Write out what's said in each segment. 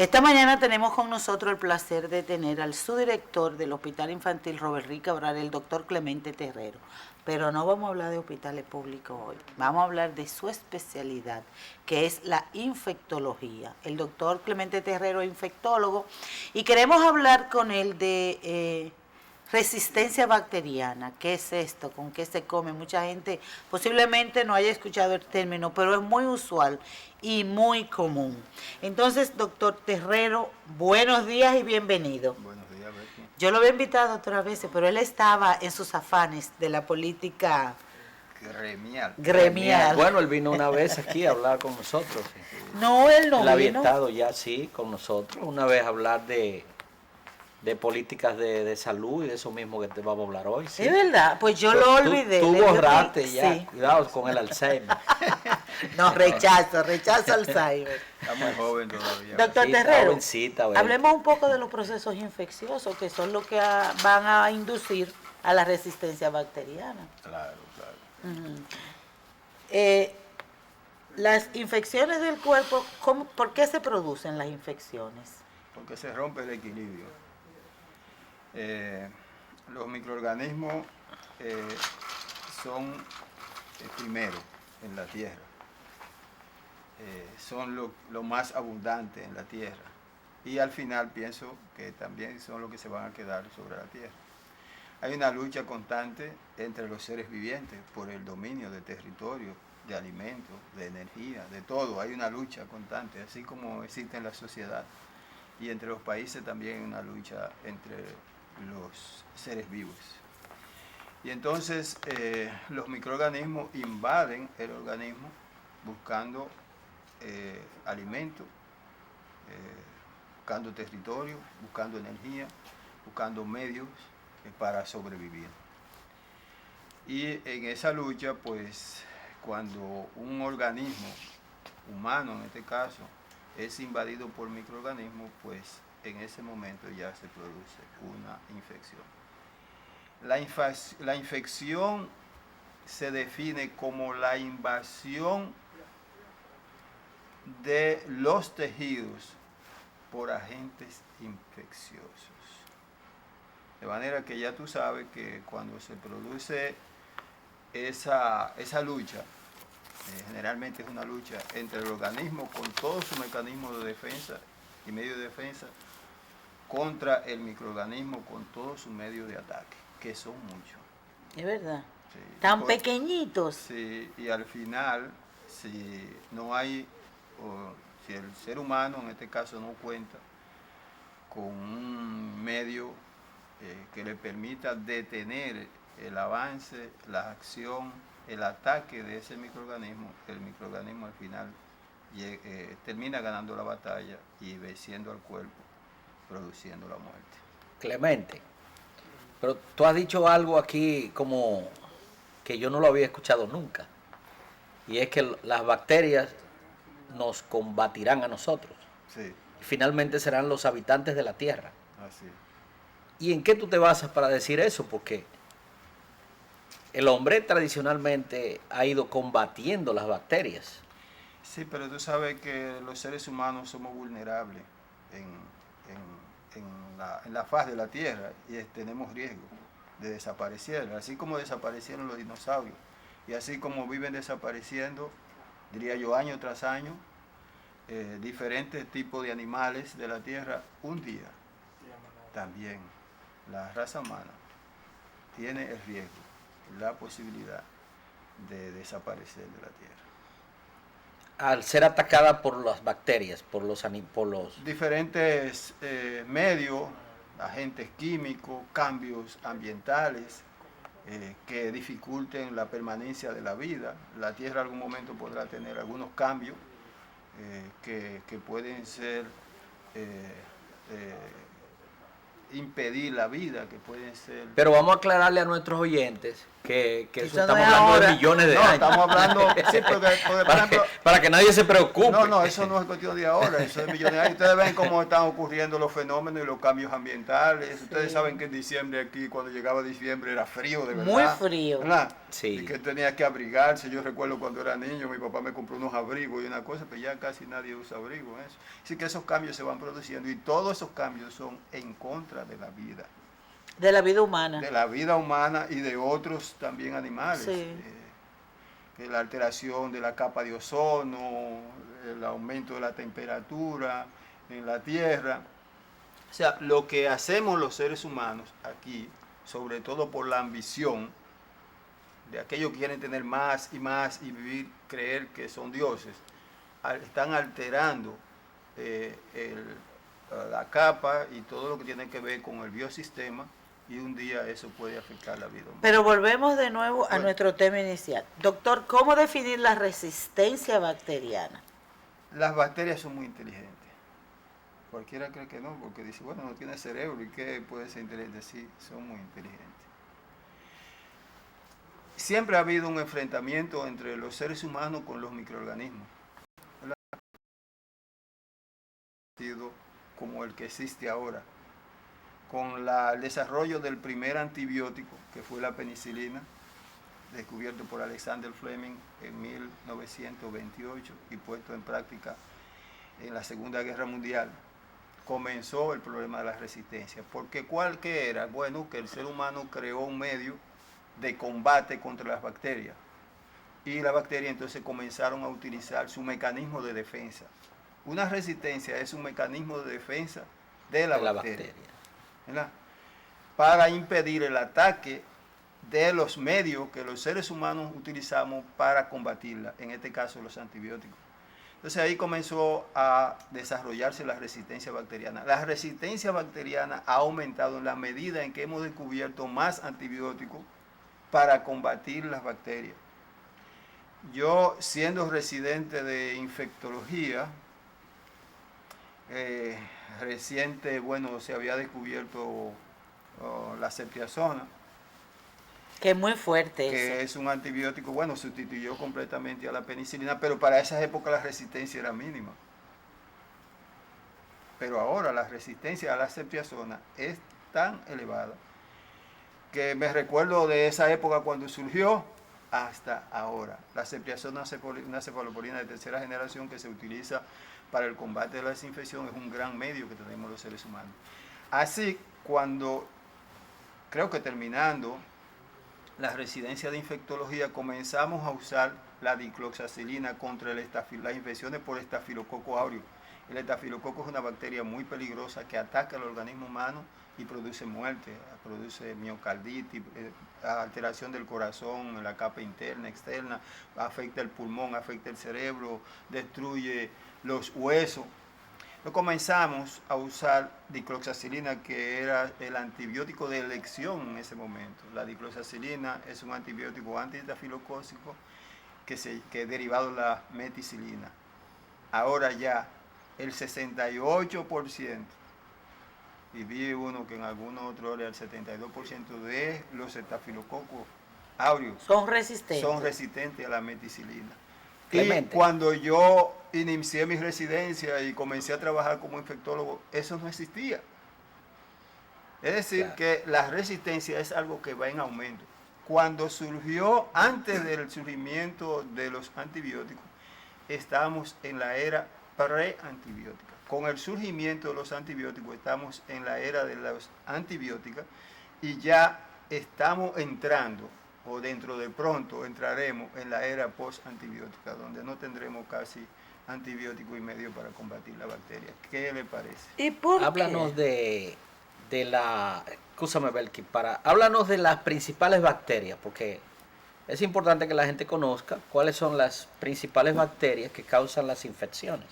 Esta mañana tenemos con nosotros el placer de tener al subdirector del Hospital Infantil Robert Rick Cabral, el doctor Clemente Terrero. Pero no vamos a hablar de hospitales públicos hoy, vamos a hablar de su especialidad, que es la infectología. El doctor Clemente Terrero es infectólogo y queremos hablar con él de resistencia bacteriana. ¿Qué es esto? ¿Con qué se come? Mucha gente posiblemente no haya escuchado el término, pero es muy usual y muy común. Entonces, doctor Terrero, buenos días y bienvenido. Buenos días, Betty. Yo lo había invitado otras veces, pero él estaba en sus afanes de la política gremial. Bueno, él vino una vez aquí a hablar con nosotros. No, él no Él había vino. estado ya, sí, con nosotros, una vez a hablar de políticas de salud y de eso mismo que te vamos a hablar hoy. ¿Sí? Es verdad, pues yo lo olvidé. Tú borraste ya, sí. Cuidado con el Alzheimer. No, rechazo Alzheimer. Está muy joven todavía. Doctor Sí, Terrero, jovencita, hablemos un poco de los procesos infecciosos, que son los que van a inducir a la resistencia bacteriana. Claro. Las infecciones del cuerpo, ¿por qué se producen las infecciones? Porque se rompe el equilibrio. Los microorganismos son primero en la tierra. Son lo más abundante en la tierra. Y al final pienso que también son los que se van a quedar sobre la tierra. Hay una lucha constante entre los seres vivientes por el dominio de territorio, de alimentos, de energía, de todo. Hay una lucha constante, así como existe en la sociedad. Y entre los países también hay una lucha entre los seres vivos. Y entonces los microorganismos invaden el organismo buscando alimento, buscando territorio, buscando energía, buscando medios para sobrevivir. Y en esa lucha, pues, cuando un organismo humano, en este caso, es invadido por microorganismos, pues en ese momento ya se produce una infección. La infección se define como la invasión de los tejidos por agentes infecciosos. De manera que ya tú sabes que cuando se produce esa lucha, generalmente es una lucha entre el organismo con todo su mecanismo de defensa y medio de defensa contra el microorganismo con todo su medio de ataque, que son muchos. Es verdad. Sí, Tan pequeñitos. Sí, y al final, si no hay, o si el ser humano en este caso no cuenta con un medio que le permita detener el avance, la acción, el ataque de ese microorganismo, el microorganismo al final termina ganando la batalla y venciendo al cuerpo, produciendo la muerte. Clemente, pero tú has dicho algo aquí como que yo no lo había escuchado nunca, y es que las bacterias nos combatirán a nosotros. Sí. Y finalmente serán los habitantes de la Tierra. Así. ¿Y en qué tú te basas para decir eso? Porque el hombre tradicionalmente ha ido combatiendo las bacterias. Sí, pero tú sabes que los seres humanos somos vulnerables en la faz de la Tierra y tenemos riesgo de desaparecer, así como desaparecieron los dinosaurios y así como viven desapareciendo, diría yo, año tras año, diferentes tipos de animales de la Tierra. Un día también la raza humana tiene el riesgo, la posibilidad de desaparecer de la Tierra. Al ser atacada por las bacterias, por los diferentes medios, agentes químicos, cambios ambientales que dificulten la permanencia de la vida. La Tierra en algún momento podrá tener algunos cambios que pueden ser impedir la vida, que pueden ser... Pero vamos a aclararle a nuestros oyentes que eso Eso estamos no es hablando ahora. de millones de No, años. estamos hablando, sí, porque, por ejemplo, para que nadie se preocupe. no, eso no es cuestión de ahora, eso es millones de años. Ustedes ven cómo están ocurriendo los fenómenos y los cambios ambientales. Ustedes saben que en diciembre aquí, cuando llegaba diciembre, era frío, de verdad. Muy frío. ¿Verdad? Sí. Y que tenía que abrigarse. Yo recuerdo cuando era niño, mi papá me compró unos abrigos y una cosa, pero ya casi nadie usa abrigo. Eso. Así que esos cambios se van produciendo y todos esos cambios son en contra de la vida. De la vida humana. De la vida humana y de otros también animales. Sí. Que la alteración de la capa de ozono, el aumento de la temperatura en la Tierra. O sea, lo que hacemos los seres humanos aquí, sobre todo por la ambición de aquellos que quieren tener más y vivir, creer que son dioses, están alterando la capa y todo lo que tiene que ver con el biosistema, y un día eso puede afectar la vida humana. Pero volvemos de nuevo a nuestro tema inicial. Doctor, ¿cómo definir la resistencia bacteriana? Las bacterias son muy inteligentes. Cualquiera cree que no, porque dice, bueno, no tiene cerebro, ¿y qué puede ser inteligente? Sí, son muy inteligentes. Siempre ha habido un enfrentamiento entre los seres humanos con los microorganismos, como el que existe ahora. Con el desarrollo del primer antibiótico, que fue la penicilina, descubierto por Alexander Fleming en 1928 y puesto en práctica en la Segunda Guerra Mundial, comenzó el problema de la resistencia. Porque ¿qué era? Bueno, que el ser humano creó un medio de combate contra las bacterias. Y las bacterias entonces comenzaron a utilizar su mecanismo de defensa. Una resistencia es un mecanismo de defensa de la bacteria. ¿Verdad? Para impedir el ataque de los medios que los seres humanos utilizamos para combatirla, en este caso los antibióticos. Entonces ahí comenzó a desarrollarse la resistencia bacteriana. La resistencia bacteriana ha aumentado en la medida en que hemos descubierto más antibióticos para combatir las bacterias. Yo, siendo residente de infectología, reciente, bueno, se había descubierto la ceftriaxona, Que es muy fuerte. que es un antibiótico, bueno, sustituyó completamente a la penicilina, pero para esas épocas la resistencia era mínima. Pero ahora la resistencia a la ceftriaxona es tan elevada que me recuerdo de esa época cuando surgió hasta ahora. La ceftriaxona es una cefalosporina de tercera generación que se utiliza para el combate de la desinfección, es un gran medio que tenemos los seres humanos. Así, cuando, creo que terminando la residencia de infectología, comenzamos a usar la dicloxacilina contra las infecciones por estafilococo áureo. El estafilococo es una bacteria muy peligrosa que ataca al organismo humano y produce muerte, produce miocarditis, alteración del corazón, en la capa interna, externa, afecta el pulmón, afecta el cerebro, destruye los huesos. Entonces comenzamos a usar dicloxacilina, que era el antibiótico de elección en ese momento. La dicloxacilina es un antibiótico antiestafilocócico que es derivado de la meticilina. Ahora ya el 68%, y vi uno que en algunos otros era el 72% de los estafilococos áureos son resistentes a la meticilina. Clemente. Y cuando yo inicié mi residencia y comencé a trabajar como infectólogo, eso no existía. Es decir, claro, que la resistencia es algo que va en aumento. Cuando surgió, antes del surgimiento de los antibióticos, estábamos en la era preantibiótica. Con el surgimiento de los antibióticos estamos en la era de las antibióticas y ya estamos entrando, o dentro de pronto entraremos en la era post-antibiótica, donde no tendremos casi antibiótico y medio para combatir la bacteria. ¿Qué le parece? ¿Y por Háblanos qué? de la... Escúchame, Belki, háblanos de las principales bacterias, porque es importante que la gente conozca cuáles son las principales bacterias que causan las infecciones.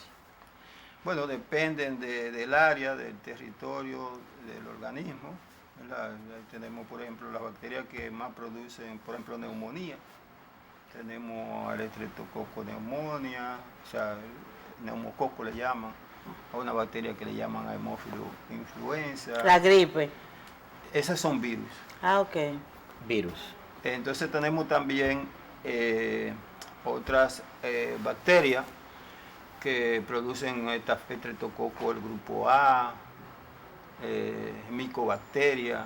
Bueno, dependen del área, del territorio, del organismo. Ahí tenemos, por ejemplo, las bacterias que más producen, por ejemplo, neumonía. Tenemos al Streptococcus pneumoniae, o sea, neumococo le llaman, a una bacteria que le llaman Haemophilus influenza. La gripe. Esas son virus. Ah, ok. Virus. Entonces tenemos también otras bacterias que producen Streptococcus el grupo A, Mycobacteria,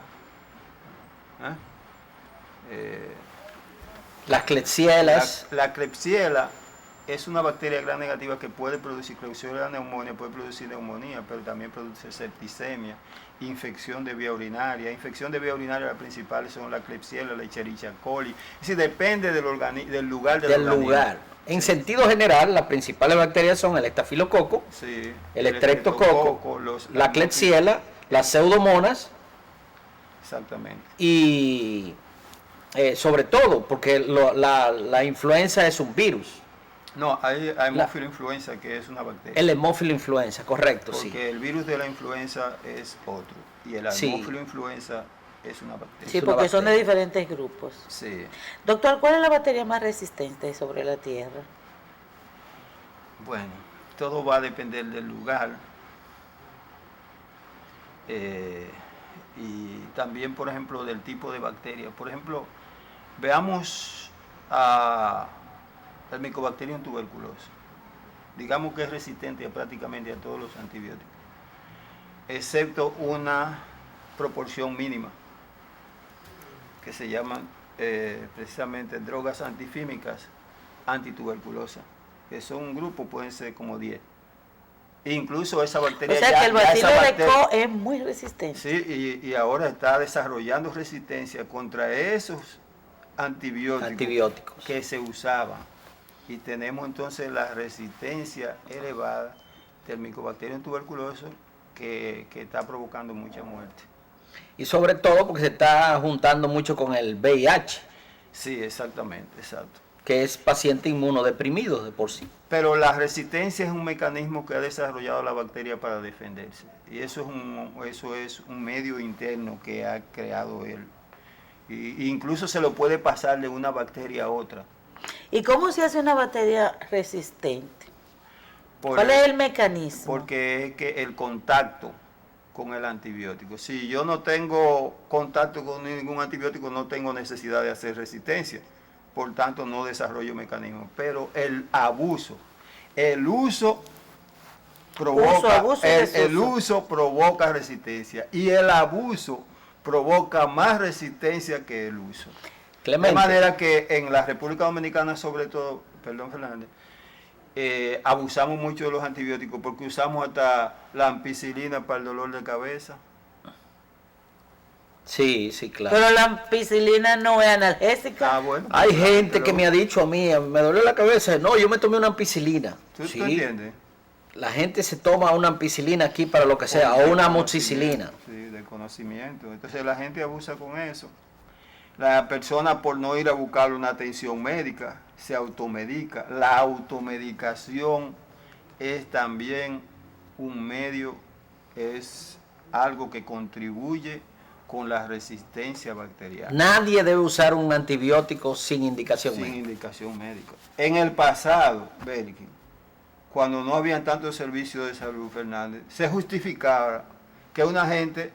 Las Klebsielas. La Klebsiella es una bacteria gram negativa que puede producir Klebsiella neumonía, puede producir neumonía, pero también produce septicemia, infección de vía urinaria. Infección de vía urinaria, las principales son la Klebsiella, la Escherichia coli. Es decir, depende del lugar del organismo. En sentido general, las principales bacterias son el estafilococo, Sí, el estreptococo, la Klebsiella, las pseudomonas. Exactamente. Y sobre todo, porque la influenza es un virus. No, hay hemófilo influenza, que es una bacteria. El hemófilo influenza, correcto, Porque sí. el virus de la influenza es otro. Y el Sí. hemófilo influenza es una bacteria. Sí, Es una porque son de bacteria. diferentes grupos. Sí. Doctor, ¿cuál es la bacteria más resistente sobre la Tierra? Bueno, todo va a depender del lugar. Y también, por ejemplo, del tipo de bacteria. Por ejemplo, veamos el Mycobacterium tuberculosis. Digamos que es resistente prácticamente a todos los antibióticos, excepto una proporción mínima, que se llaman precisamente drogas antifímicas antituberculosas, que son un grupo, pueden ser como 10. Incluso esa bacteria O sea que el bacilo de Koch es muy resistente. Sí, y ahora está desarrollando resistencia contra esos antibióticos que se usaban. Y tenemos entonces la resistencia elevada del Mycobacterium tuberculoso que está provocando mucha muerte. Y sobre todo porque se está juntando mucho con el VIH. Sí, exactamente, exacto. Que es paciente inmunodeprimido de por sí. Pero la resistencia es un mecanismo que ha desarrollado la bacteria para defenderse. Y eso es un medio interno que ha creado él. Y incluso se lo puede pasar de una bacteria a otra. ¿Y cómo se hace una bacteria resistente? Por ¿Cuál es el mecanismo? Porque es que el contacto con el antibiótico. Si yo no tengo contacto con ningún antibiótico, no tengo necesidad de hacer resistencia. Por tanto, no desarrollo mecanismos. Pero el abuso, el uso provoca, el uso provoca resistencia. Y el abuso provoca más resistencia que el uso. Clemente. De manera que en la República Dominicana, sobre todo, perdón Fernández, abusamos mucho de los antibióticos porque usamos hasta la ampicilina para el dolor de cabeza. Sí, sí, claro. Pero la ampicilina no es analgésica. Ah, bueno. Hay gente pero, que me ha dicho a mí, me duele la cabeza, no, yo me tomé una ampicilina. ¿Tú Sí, entiendes? la gente se toma una ampicilina aquí para lo que sea, o una amoxicilina. Sí, de conocimiento. Entonces la gente abusa con eso. La persona, por no ir a buscar una atención médica, se automedica. La automedicación es también un medio, es algo que contribuye con la resistencia bacteriana. Nadie debe usar un antibiótico sin indicación Sin médica. indicación médica. En el pasado, Belkin, cuando no habían tantos servicios de salud, Fernández, se justificaba que una gente,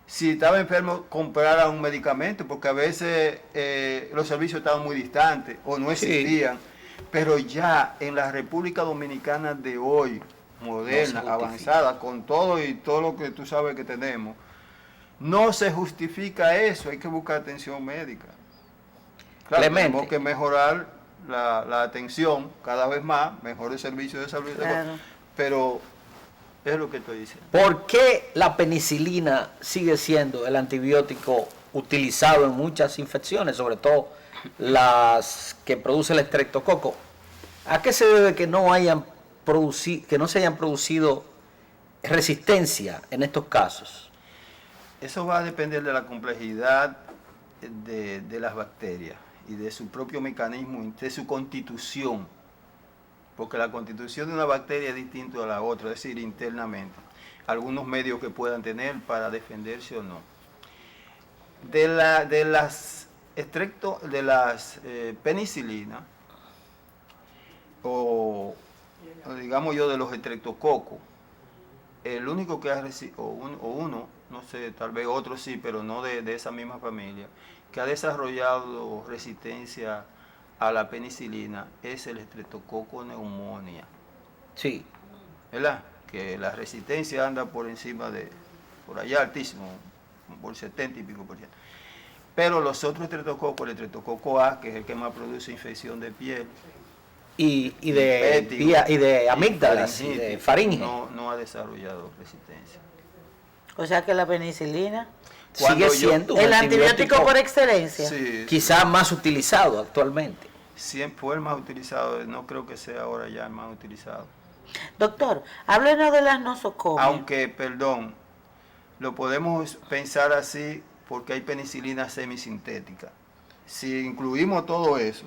si estaba enfermo, comprara un medicamento, porque a veces los servicios estaban muy distantes o no existían. Sí. Pero ya en la República Dominicana de hoy, moderna, no avanzada, con todo y todo lo que tú sabes que tenemos, no se justifica eso, hay que buscar atención médica. Claro, tenemos que mejorar la atención cada vez más, mejores servicios de salud, claro. Pero es lo que estoy diciendo. ¿Por qué la penicilina sigue siendo el antibiótico utilizado en muchas infecciones, sobre todo las que produce el estreptococo? ¿A qué se debe que no se hayan producido resistencia en estos casos? Eso va a depender de la complejidad de las bacterias y de su propio mecanismo, de su constitución, porque la constitución de una bacteria es distinta a la otra, es decir, internamente. Algunos medios que puedan tener para defenderse o no. De las penicilinas, o digamos yo de los estreptococos, el único que ha resistido, o uno, no sé, tal vez otro sí, pero no de esa misma familia, que ha desarrollado resistencia a la penicilina es el Streptococcus pneumoniae. Sí. ¿Verdad? Que la resistencia anda por encima por allá altísimo, por 70 y pico %. Pero los otros estreptococos, el estreptococo A, que es el que más produce infección de piel, y infético, de amígdalas, y de faringe. no ha desarrollado resistencia. O sea que la penicilina, Sigue siendo un el antibiótico por excelencia. Sí, quizás más utilizado actualmente. siempre fue el más utilizado, no creo que sea ahora ya el más utilizado. Doctor, háblenos de las nosocomias. Aunque, perdón, lo podemos pensar así porque hay penicilina semisintética. Si incluimos todo eso,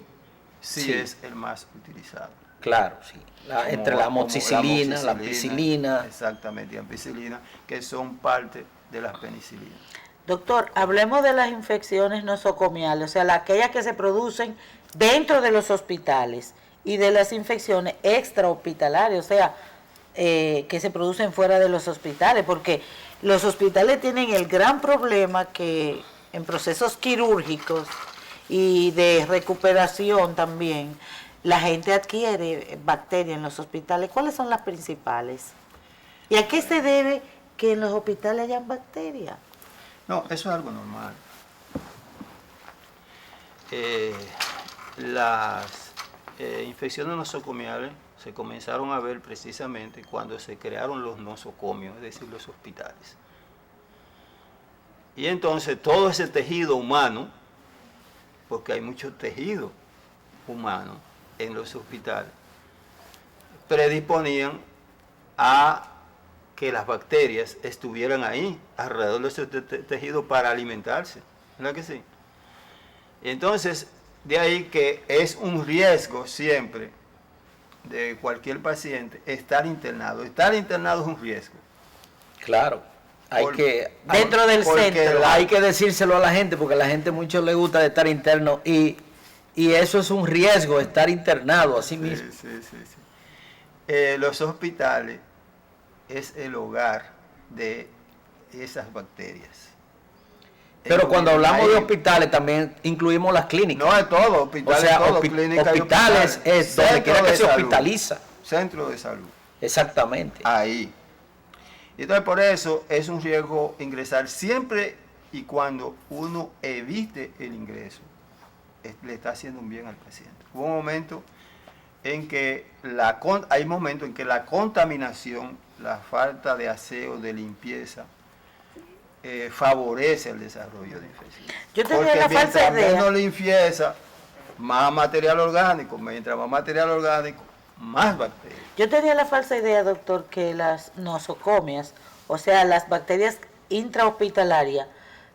sí es el más utilizado. Claro, sí. Entre la amoxicilina, la ampicilina. Exactamente, y ampicilina, que son parte de las penicilinas. Doctor, hablemos de las infecciones nosocomiales, o sea, aquellas que se producen dentro de los hospitales, y de las infecciones extrahospitalarias, o sea, que se producen fuera de los hospitales, porque los hospitales tienen el gran problema que en procesos quirúrgicos y de recuperación también, la gente adquiere bacterias en los hospitales. ¿Cuáles son las principales? ¿Y a qué se debe que en los hospitales hayan bacterias? No, eso es algo normal. Las infecciones nosocomiales se comenzaron a ver precisamente cuando se crearon los nosocomios, es decir, los hospitales. Y entonces todo ese tejido humano, porque hay mucho tejido humano en los hospitales, predisponían a que las bacterias estuvieran ahí, alrededor de ese tejido para alimentarse, ¿verdad que sí? Entonces, de ahí que es un riesgo siempre de cualquier paciente estar internado. Estar internado es un riesgo. Claro. Dentro del centro. Hay que decírselo a la gente, porque a la gente mucho le gusta de estar interno, y eso es un riesgo, estar internado así mismo. Sí. Los hospitales es el hogar de esas bacterias. Pero cuando hablamos de hospitales también incluimos las clínicas. No es todo, hospitales, o sea, todo, clínicas hospitales es donde quiera que se hospitaliza. Centro de salud. Exactamente. Ahí. Entonces por eso es un riesgo ingresar siempre y cuando uno evite el ingreso. Le está haciendo un bien al paciente. Hubo un momento en que hay momentos en que la contaminación, la falta de aseo, de limpieza, favorece el desarrollo de infecciones. Yo tenía la falsa idea. Mientras menos limpieza, más material orgánico. Mientras más material orgánico, más bacterias. Yo tenía la falsa idea, doctor, que las nosocomias, o sea, las bacterias intrahospitalarias,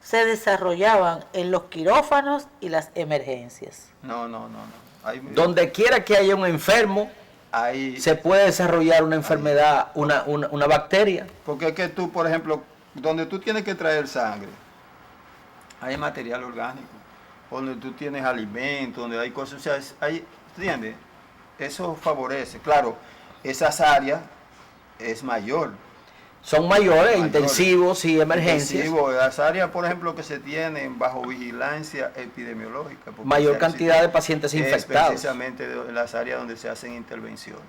se desarrollaban en los quirófanos y las emergencias. No. Donde quiera que haya un enfermo, ahí se puede desarrollar una enfermedad, una bacteria. Porque es que tú, por ejemplo, donde tú tienes que traer sangre, hay material orgánico. Donde tú tienes alimentos, donde hay cosas, o sea, ¿entiendes? Eso favorece. Claro, esas áreas es mayor. Son mayores, intensivos y emergencias. Las áreas, por ejemplo, que se tienen bajo vigilancia epidemiológica. Mayor cantidad de pacientes infectados. Precisamente las áreas donde se hacen intervenciones.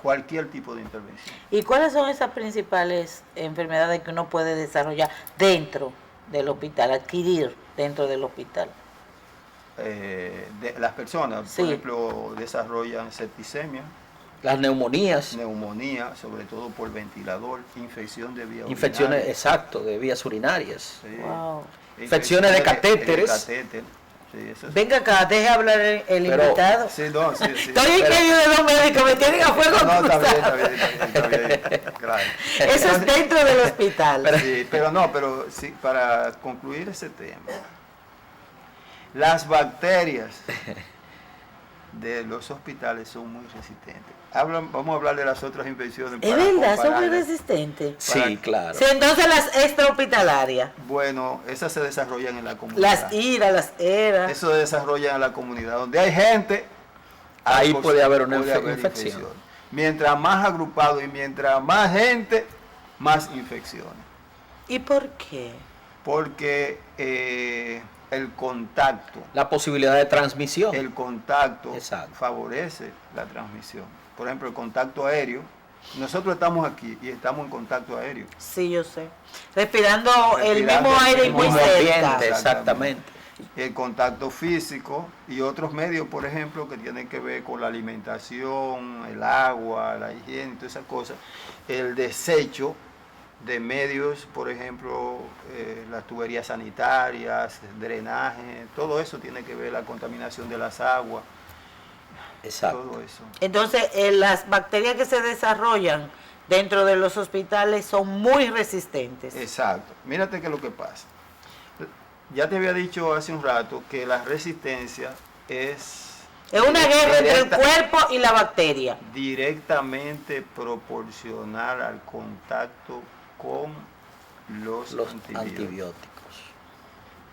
Cualquier tipo de intervención. ¿Y cuáles son esas principales enfermedades que uno puede desarrollar dentro del hospital, adquirir dentro del hospital? Las personas, sí, por ejemplo, desarrollan septicemia. Las neumonías. Neumonía, sobre todo por ventilador, infección de vías infecciones, urinarias. Exacto, de vías urinarias. Sí. Wow. Infecciones de catéteres. Sí, venga acá, deje hablar el invitado. Sí. Estoy en medio de los médicos, me tienen a fuego. No, está bien, claro. Eso es dentro del hospital. Sí, pero sí, para concluir ese tema, las bacterias de los hospitales son muy resistentes. Vamos a hablar de las otras infecciones. ¿Es verdad? ¿Son muy resistentes? Sí, claro. Sí, entonces las extrahospitalarias. Bueno, esas se desarrollan en la comunidad. Las IRA, las ERA. Eso se desarrolla en la comunidad. Donde hay gente, ahí puede haber una infección. Mientras más agrupado y mientras más gente, más infecciones. ¿Y por qué? Porque el contacto. La posibilidad de transmisión. El contacto Exacto. favorece la transmisión. Por ejemplo, el contacto aéreo. Nosotros estamos aquí y estamos en contacto aéreo. Sí, yo sé. Respirando el mismo aire y muy cerca. cerca. Exactamente. el contacto físico y otros medios, por ejemplo, que tienen que ver con la alimentación, el agua, la higiene, todas esas cosas, el desecho de medios, por ejemplo, las tuberías sanitarias, drenaje, todo eso tiene que ver, la contaminación de las aguas. Exacto. Todo eso. Entonces, las bacterias que se desarrollan dentro de los hospitales son muy resistentes. Exacto. Mírate qué es lo que pasa. Ya te había dicho hace un rato que la resistencia es una guerra entre el cuerpo y la bacteria. Directamente proporcional al contacto con los antibióticos.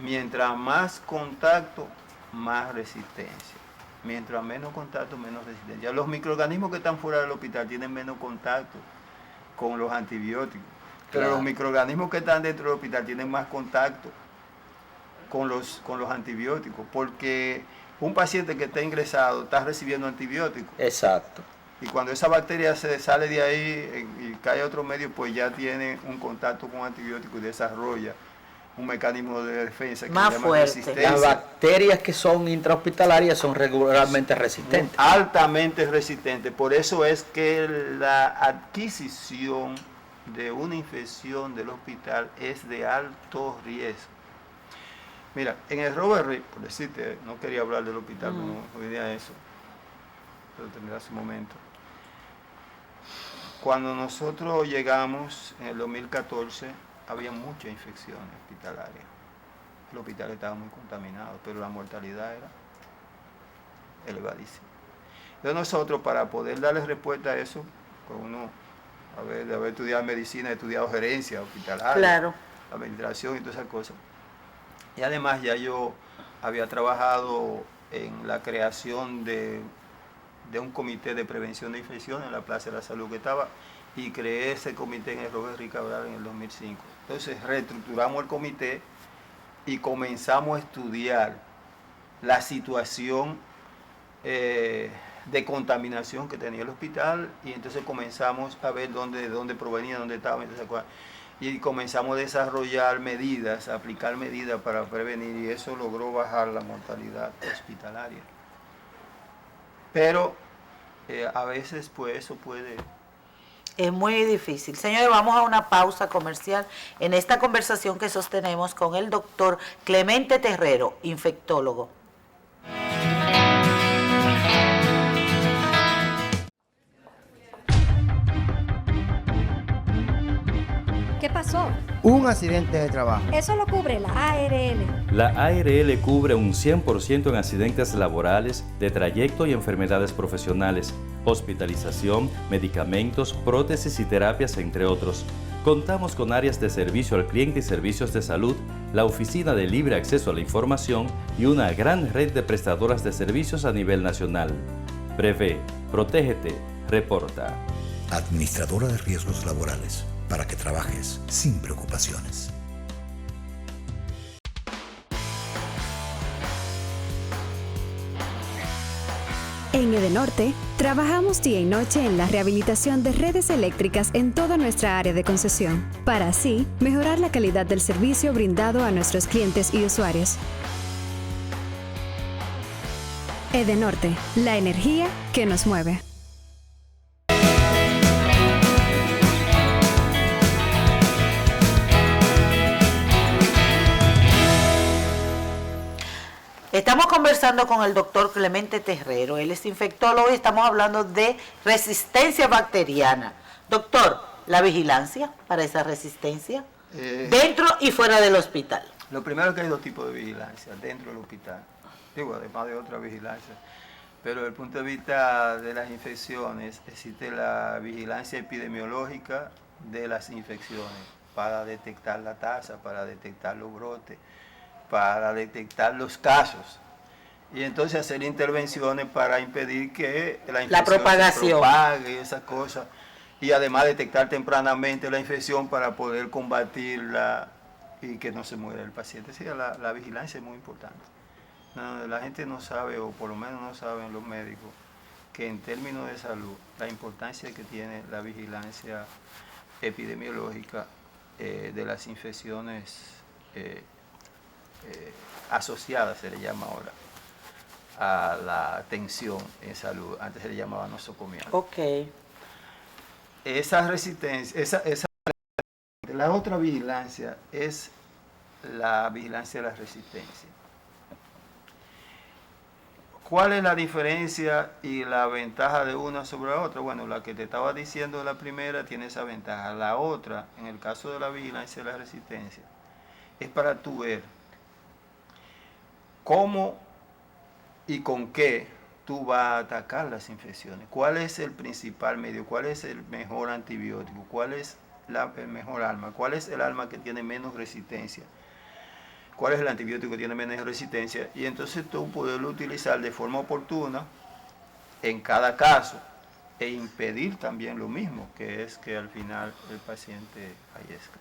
Mientras más contacto, más resistencia. Mientras menos contacto, menos resistencia. Los microorganismos que están fuera del hospital tienen menos contacto con los antibióticos. Pero Claro. los microorganismos que están dentro del hospital tienen más contacto con los antibióticos. Porque un paciente que está ingresado está recibiendo antibióticos. Exacto. Y cuando esa bacteria se sale de ahí y cae a otro medio, pues ya tiene un contacto con antibióticos y desarrolla un mecanismo de defensa que Más se llama fuerte. resistencia. Las bacterias que son intrahospitalarias son regularmente resistentes. Altamente resistentes. Por eso es que la adquisición de una infección del hospital es de alto riesgo. Mira, en el Robert Reed, por decirte, no quería hablar del hospital, no hoy día eso, pero tendrá su momento. Cuando nosotros llegamos en el 2014, había muchas infecciones hospitalarias. El hospital estaba muy contaminado, pero la mortalidad era elevadísima. Entonces nosotros, para poder darle respuesta a eso, con uno, de haber estudiado medicina, he estudiado gerencia hospitalaria, Claro. administración y todas esas cosas. Y además ya yo había trabajado en la creación de un comité de prevención de infecciones en la Plaza de la Salud que estaba, y creé ese comité en el Robert Reed Cabral en el 2005. Entonces reestructuramos el comité y comenzamos a estudiar la situación de contaminación que tenía el hospital, y entonces comenzamos a ver de dónde provenía, dónde estaba, y comenzamos a desarrollar medidas, a aplicar medidas para prevenir, y eso logró bajar la mortalidad hospitalaria. Pero a veces pues eso puede... Es muy difícil. Señores, vamos a una pausa comercial en esta conversación que sostenemos con el doctor Clemente Terrero, infectólogo. ¿Qué pasó? Un accidente de trabajo. Eso lo cubre la ARL. La ARL cubre un 100% en accidentes laborales, de trayecto y enfermedades profesionales, hospitalización, medicamentos, prótesis y terapias, entre otros. Contamos con áreas de servicio al cliente y servicios de salud, la oficina de libre acceso a la información y una gran red de prestadoras de servicios a nivel nacional. Prevé, protégete, reporta. Administradora de riesgos laborales, para que trabajes sin preocupaciones. En Edenorte, trabajamos día y noche en la rehabilitación de redes eléctricas en toda nuestra área de concesión, para así mejorar la calidad del servicio brindado a nuestros clientes y usuarios. Edenorte, la energía que nos mueve. Estamos conversando con el doctor Clemente Terrero, él es infectólogo y estamos hablando de resistencia bacteriana. Doctor, ¿la vigilancia para esa resistencia? Dentro y fuera del hospital. Lo primero es que hay dos tipos de vigilancia dentro del hospital, digo, además de otra vigilancia. Pero desde el punto de vista de las infecciones, existe la vigilancia epidemiológica de las infecciones para detectar la tasa, para detectar los brotes, para detectar los casos, y entonces hacer intervenciones para impedir que la infección propagación se propague y esas cosas, y además detectar tempranamente la infección para poder combatirla y que no se muera el paciente. Sí, la vigilancia es muy importante. No, la gente no sabe, o por lo menos no saben los médicos, que en términos de salud, la importancia que tiene la vigilancia epidemiológica de las infecciones asociada, se le llama ahora, a la atención en salud. Antes se le llamaba nosocomial. Ok. Esa resistencia, la otra vigilancia es la vigilancia de la resistencia. ¿Cuál es la diferencia y la ventaja de una sobre la otra? Bueno, la que te estaba diciendo la primera tiene esa ventaja. La otra, en el caso de la vigilancia de la resistencia, es para tú ver cómo y con qué tú vas a atacar las infecciones. ¿Cuál es el principal medio? ¿Cuál es el mejor antibiótico? ¿Cuál es el mejor arma? ¿Cuál es el arma que tiene menos resistencia? ¿Cuál es el antibiótico que tiene menos resistencia? Y entonces tú poderlo utilizar de forma oportuna en cada caso e impedir también lo mismo, que es que al final el paciente fallezca.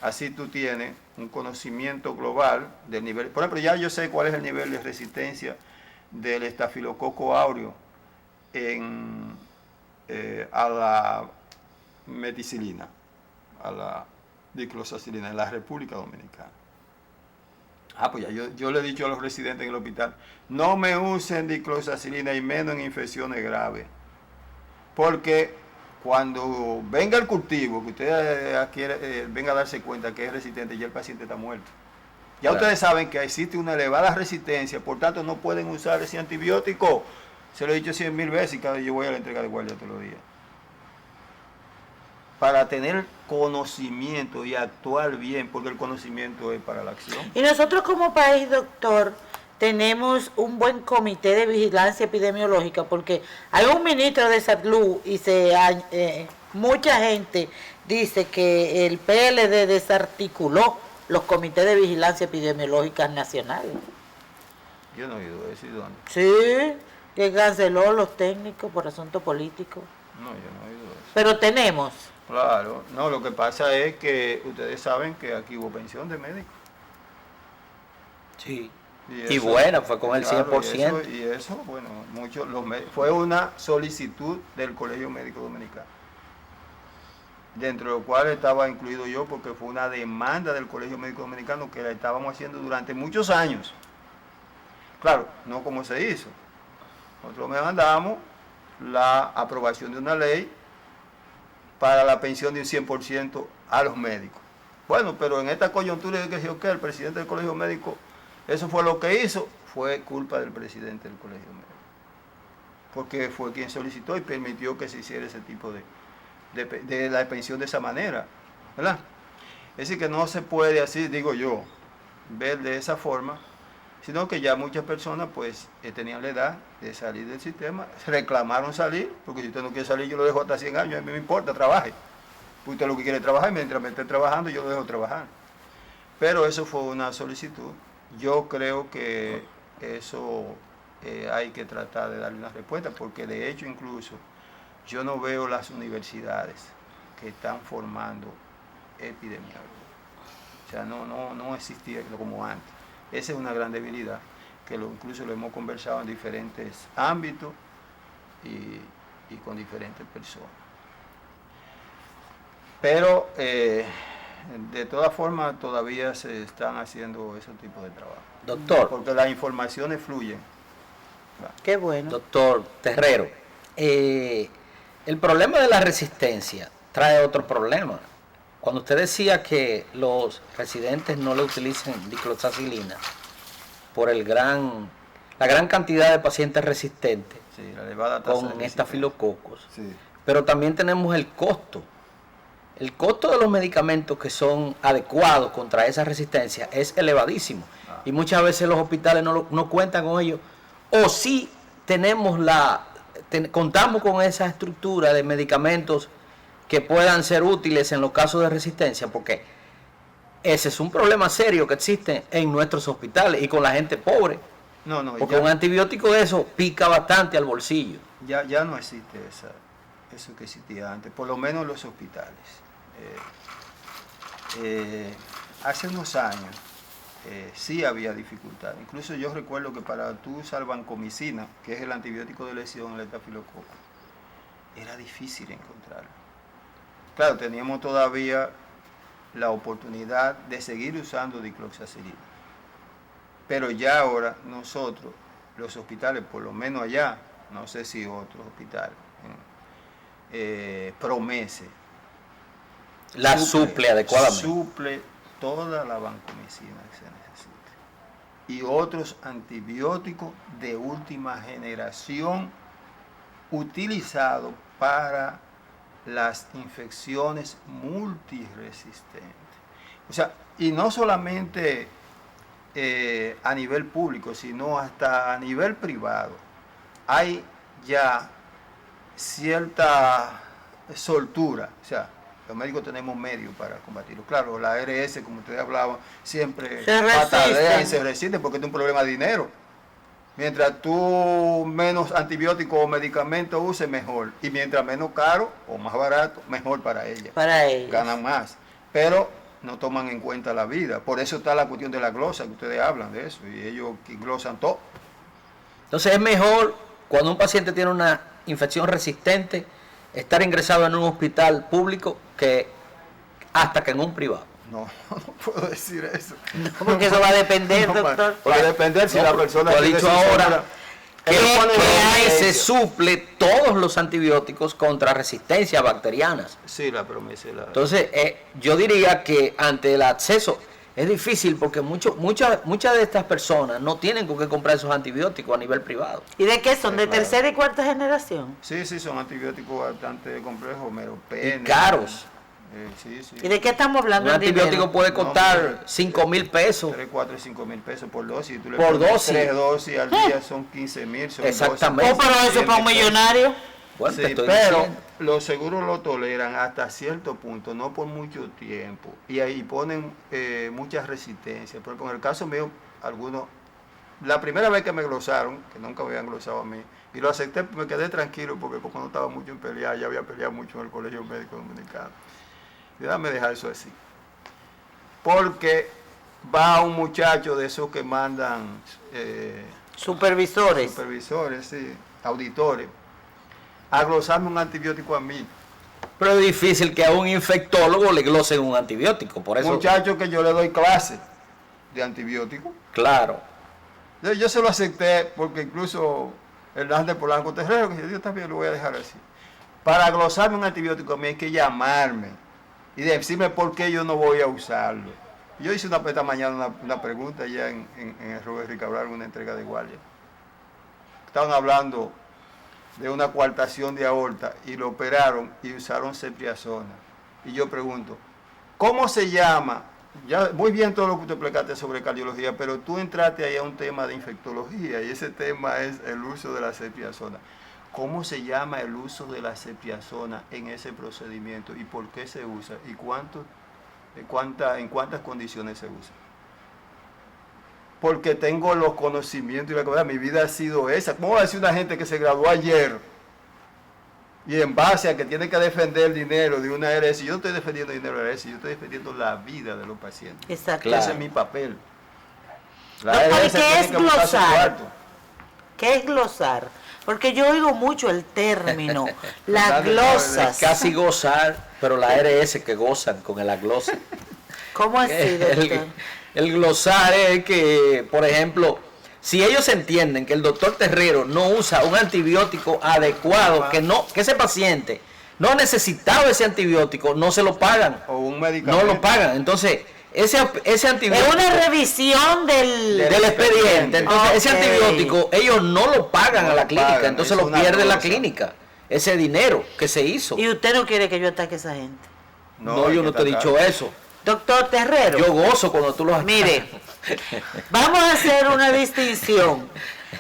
Así tú tienes un conocimiento global del nivel. Por ejemplo, ya yo sé cuál es el nivel de resistencia del estafilococo áureo a la meticilina, a la diclosacilina en la República Dominicana. Pues ya yo le he dicho a los residentes en el hospital, no me usen diclosacilina y menos en infecciones graves. Porque cuando venga el cultivo, que usted venga a darse cuenta que es resistente, ya el paciente está muerto. Ya Claro. Ustedes saben que existe una elevada resistencia, por tanto no pueden usar ese antibiótico. Se lo he dicho 100.000 veces y cada vez yo voy a la entrega de guardia todos los días. Para tener conocimiento y actuar bien, porque el conocimiento es para la acción. Y nosotros como país, doctor, tenemos un buen comité de vigilancia epidemiológica, porque hay un ministro de salud y mucha gente dice que el PLD desarticuló los comités de vigilancia epidemiológica nacionales. Yo no he oído eso, ¿y dónde? Sí, que canceló los técnicos por asuntos políticos. No, yo no he oído eso. Pero tenemos. Claro, no, lo que pasa es que ustedes saben que aquí hubo pensión de médicos. Sí. Y Y buena, fue con el claro, 100%. Y eso, bueno, fue una solicitud del Colegio Médico Dominicano, dentro de lo cual estaba incluido yo, porque fue una demanda del Colegio Médico Dominicano que la estábamos haciendo durante muchos años. Claro, no como se hizo. Nosotros mandamos la aprobación de una ley para la pensión de un 100% a los médicos. Bueno, pero en esta coyuntura de que el presidente del Colegio Médico, eso fue lo que hizo, fue culpa del presidente del Colegio Médico. Porque fue quien solicitó y permitió que se hiciera ese tipo de la pensión de esa manera, ¿verdad? Es decir, que no se puede así, digo yo, ver de esa forma, sino que ya muchas personas pues tenían la edad de salir del sistema, reclamaron salir, porque si usted no quiere salir yo lo dejo hasta 100 años, a mí me importa, trabaje. Usted lo que quiere es trabajar, mientras me esté trabajando yo lo dejo trabajar. Pero eso fue una solicitud. Yo creo que eso hay que tratar de darle una respuesta, porque de hecho incluso yo no veo las universidades que están formando epidemiólogos. O sea, no existía como antes. Esa es una gran debilidad, que incluso lo hemos conversado en diferentes ámbitos y con diferentes personas. Pero de todas formas todavía se están haciendo ese tipo de trabajo. Doctor. Porque las informaciones fluyen. Qué bueno. Doctor Terrero, el problema de la resistencia trae otro problema. Cuando usted decía que los residentes no le utilicen diclosacilina por la gran cantidad de pacientes resistentes, Sí, la elevada tasa de con resistencia. estafilococos, Sí. pero también tenemos el costo. El costo de los medicamentos que son adecuados contra esa resistencia es elevadísimo. Y muchas veces los hospitales no cuentan con ello. O sí tenemos contamos con esa estructura de medicamentos que puedan ser útiles en los casos de resistencia, porque ese es un problema serio que existe en nuestros hospitales y con la gente pobre. No, Porque un antibiótico de eso pica bastante al bolsillo. ya no existe eso que existía antes, por lo menos en los hospitales. Hace unos años sí había dificultad. Incluso yo recuerdo que para tú usar vancomicina, que es el antibiótico de lesión, el estafilococo, era difícil encontrarlo. Claro, teníamos todavía la oportunidad de seguir usando dicloxacilina. Pero ya ahora nosotros, los hospitales, por lo menos allá, no sé si otros hospitales, Promese, La suple adecuadamente. Suple toda la vancomicina que se necesite. Y otros antibióticos de última generación utilizados para las infecciones multiresistentes. O sea, y no solamente a nivel público, sino hasta a nivel privado. Hay ya cierta soltura, o sea, los médicos tenemos medios para combatirlo. Claro, la ARS, como ustedes hablaban, siempre patalean y se resiste porque es un problema de dinero. Mientras tú menos antibióticos o medicamentos uses, mejor. Y mientras menos caro o más barato, mejor para ella. Para ellos. Ganan más. Pero no toman en cuenta la vida. Por eso está la cuestión de la glosa, que ustedes hablan de eso. Y ellos glosan todo. Entonces es mejor, cuando un paciente tiene una infección resistente, estar ingresado en un hospital público que hasta que en un privado. No, no puedo decir eso. No, porque eso va a depender, doctor. Va a depender si la persona lo he dicho ahora. Que se se suple todos los antibióticos contra resistencias bacterianas. Sí, la promesa. Entonces, yo diría que ante el acceso es difícil porque muchas de estas personas no tienen con qué comprar esos antibióticos a nivel privado. ¿Y de qué son? ¿De Claro. tercera y cuarta generación? Sí, son antibióticos bastante complejos, meropenem. Y caros. Sí. ¿Y de qué estamos hablando? Un en dinero? antibiótico puede costar No, 5,000 pesos. 3, 4 y 5 mil pesos por dosis. Y tú le Por pones dosis. 3 dosis al día, son 15,000. Exactamente. Oh, pero eso para un millonario. Bueno, te Sí, estoy pero diciendo. los seguros lo toleran hasta cierto punto, no por mucho tiempo. Y ahí ponen muchas resistencias. Por ejemplo, en el caso mío, algunos, la primera vez que me glosaron, que nunca me habían glosado a mí, y lo acepté, me quedé tranquilo porque como no estaba mucho en pelear, ya había peleado mucho en el Colegio Médico Dominicano. Y déjame dejar eso así. Porque va un muchacho de esos que mandan Supervisores. supervisores, sí, auditores, a glosarme un antibiótico a mí. Pero es difícil que a un infectólogo le glosen un antibiótico, por eso. Muchacho que yo le doy clase de antibiótico. Claro. Yo se lo acepté porque incluso Hernández Polanco Terrero, que yo también lo voy a dejar así. Para glosarme un antibiótico a mí hay que llamarme y decirme por qué yo no voy a usarlo. Yo hice esta mañana una pregunta allá en el Robert Ricabral, una entrega de guardia. Estaban hablando de una coartación de aorta y lo operaron y usaron cepriazona. Y yo pregunto, ¿cómo se llama? Ya muy bien todo lo que usted explicaste sobre cardiología, pero tú entraste ahí a un tema de infectología y ese tema es el uso de la cepriazona. ¿Cómo se llama el uso de la cepriazona en ese procedimiento y por qué se usa y en cuántas condiciones se usa? Porque tengo los conocimientos y la verdad, mi vida ha sido esa. ¿Cómo va a decir una gente que se graduó ayer y en base a que tiene que defender el dinero de una ARS? Yo no estoy defendiendo el dinero de la ARS, yo estoy defendiendo la vida de los pacientes. Exacto. Claro. Ese es mi papel. La Doctor, ¿y ARS qué tiene es que buscar su glosar? cuarto. ¿Qué es glosar? Porque yo oigo mucho el término, las Glosar de glosas. Casi gozar, pero la ARS que gozan con el aglose. ¿Cómo así, doctor? El glosar es que, por ejemplo, si ellos entienden que el doctor Terrero no usa un antibiótico adecuado, que ese paciente no ha necesitado ese antibiótico, no se lo pagan. O un medicamento. No lo pagan. Entonces, ese antibiótico... Es una revisión del expediente. Entonces, ese Ok. antibiótico, ellos no lo pagan No a la lo clínica, pagan, entonces es lo una pierde la glosa. clínica. Ese dinero que se hizo. Y usted no quiere que yo ataque a esa gente. No, hay yo que no te he dicho tratar. eso. Doctor Terrero, Yo gozo cuando tú lo haces. mire, vamos a hacer una distinción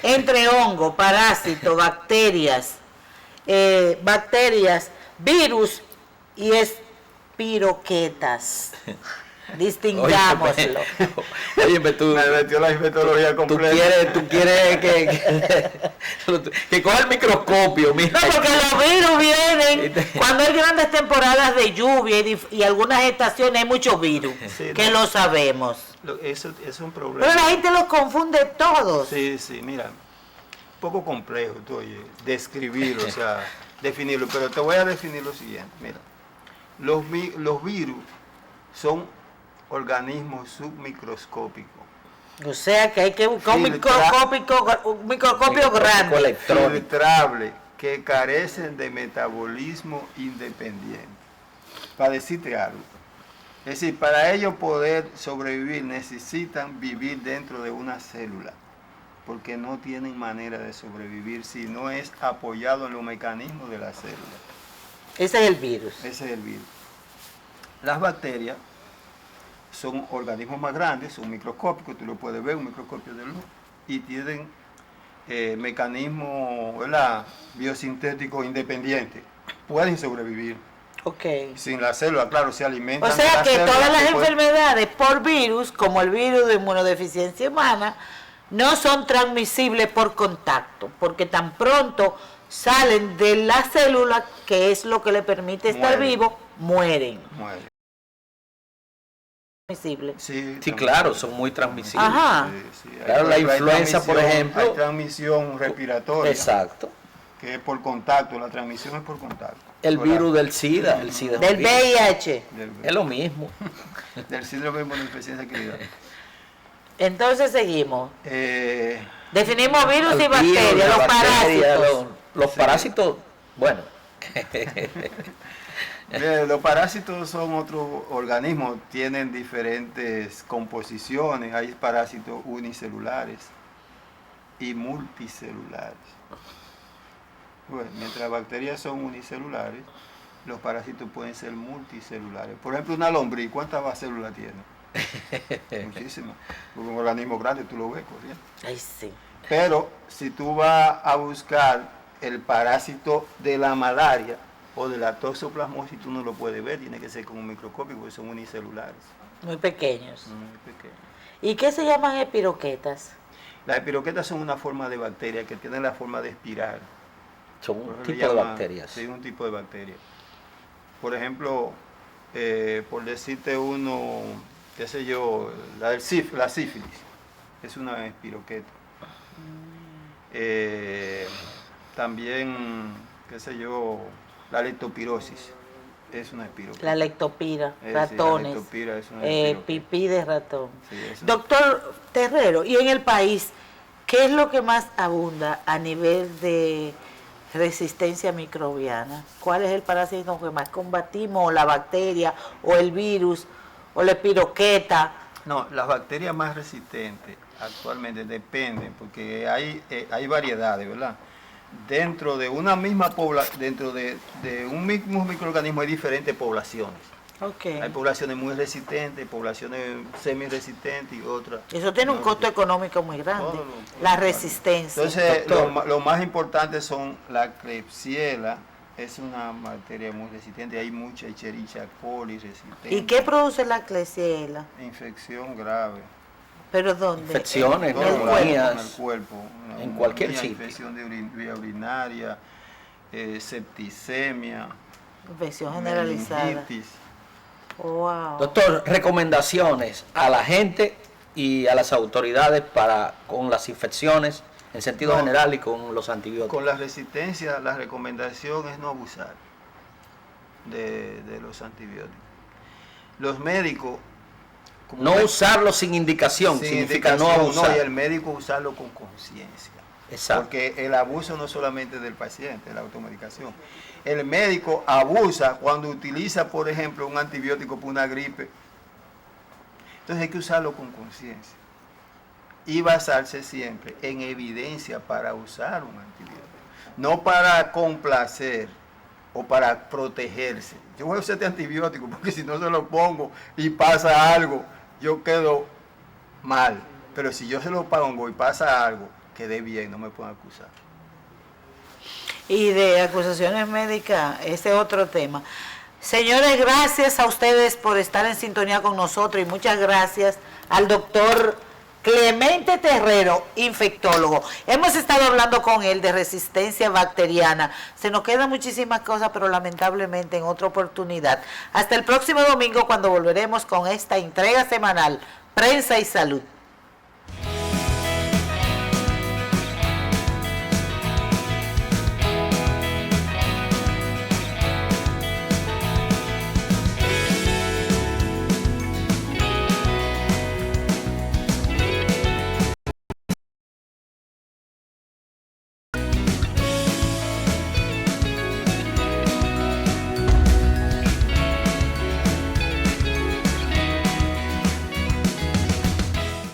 entre hongo, parásito, bacterias, virus y espiroquetas. Distingámoslo. Oye, tú, Me metió la infectología completa. tú quieres que coja el microscopio, mira. No, porque los virus vienen cuando hay grandes temporadas de lluvia y algunas estaciones hay muchos virus, Sí, que no. lo sabemos. Eso es un problema. Pero la gente los confunde todos. Sí, mira, un poco complejo describirlo, o sea, definirlo, pero te voy a definir lo siguiente. Mira, los virus son organismos submicroscópicos O sea que hay que buscar un microscopio grande. Electrónico. Filtrable, que carecen de metabolismo independiente. Para decirte algo. Es decir, para ellos poder sobrevivir necesitan vivir dentro de una célula, porque no tienen manera de sobrevivir si no es apoyado en los mecanismos de la célula. Ese es el virus. Ese es el virus. Las bacterias son organismos más grandes, son microscópicos, tú lo puedes ver, un microscopio de luz, y tienen mecanismos, ¿verdad?, biosintéticos independientes. Pueden sobrevivir. Okay. Sin la célula, claro, se alimentan. O sea que célula, todas las enfermedades por virus, como el virus de inmunodeficiencia humana, no son transmisibles por contacto, porque tan pronto salen de la célula, que es lo que le permite estar vivo, mueren. Transmisibles. Sí, claro, son muy transmisibles. Ajá. Sí. Claro, la influenza, por ejemplo. Hay transmisión respiratoria. Exacto. Que es por contacto, la transmisión es por contacto. El virus del SIDA, el SIDA. Del VIH. Es lo mismo. Del síndrome de inmunodeficiencia adquirida. Entonces seguimos. Definimos virus y Virus, bacterias, los parásitos. Los parásitos, bueno. Los parásitos son otros organismos, tienen diferentes composiciones. Hay parásitos unicelulares y multicelulares. Bueno, mientras las bacterias son unicelulares, los parásitos pueden ser multicelulares. Por ejemplo, una lombriz, ¿cuántas células tiene? Muchísimas. Porque un organismo grande tú lo ves corriendo. Ay, sí. Pero si tú vas a buscar el parásito de la malaria o de la toxoplasmosis, tú no lo puedes ver, tiene que ser con un microscopio porque son unicelulares. Muy pequeños. Muy pequeños. ¿Y qué se llaman espiroquetas? Las espiroquetas son una forma de bacteria que tienen la forma de espiral. Son un Por eso tipo le de llaman- bacterias. Sí, un tipo de bacteria. Por ejemplo, por decirte uno, qué sé yo, la sífilis, es una espiroqueta. También, qué sé yo, la leptospirosis es una espiroqueta. La lectopira, Sí, ratones, la leptopira es una espiroqueta. pipí de ratón. Sí, es una- Doctor Terrero, ¿y en el país qué es lo que más abunda a nivel de resistencia microbiana? ¿Cuál es el parásito que más combatimos? ¿O la bacteria, o el virus, o la espiroqueta? No, las bacterias más resistentes actualmente dependen, porque hay variedades, ¿verdad? Dentro de una misma población, dentro de un mismo microorganismo hay diferentes poblaciones. Okay. Hay poblaciones muy resistentes, poblaciones semi-resistentes y otras. Eso tiene un no costo resistentes. económico muy grande, Todo la resistencia. Entonces, Doctor. lo más importante son la Klebsiella, es una bacteria muy resistente, hay mucha Escherichia coli resistente. ¿Y qué produce la Klebsiella? Infección grave. ¿Pero dónde? Infecciones, Todo el el neumonías, en el cuerpo. en cualquier neumonía, sitio. Infección de vía urinaria, septicemia, Infección generalizada. meningitis. Wow. Doctor, recomendaciones a la gente y a las autoridades con las infecciones en sentido No. general y con los antibióticos. Con la resistencia, la recomendación es no abusar de los antibióticos. Los médicos... como No ven- usarlo sin indicación, sin significa indicación, no abusar. y el médico usarlo con conciencia. Exacto. Porque el abuso no solamente del paciente, la automedicación. El médico abusa cuando utiliza, por ejemplo, un antibiótico para una gripe. Entonces hay que usarlo con conciencia. Y basarse siempre en evidencia para usar un antibiótico. No para complacer o para protegerse. Yo voy a usar este antibiótico porque si no se lo pongo y pasa algo, yo quedo mal. Pero si yo se lo pongo y pasa algo, quedé bien, no me pueden acusar. Y de acusaciones médicas, ese es otro tema. Señores, gracias a ustedes por estar en sintonía con nosotros y muchas gracias al doctor Clemente Terrero, infectólogo. Hemos estado hablando con él de resistencia bacteriana. Se nos quedan muchísimas cosas, pero lamentablemente en otra oportunidad. Hasta el próximo domingo cuando volveremos con esta entrega semanal, Prensa y Salud.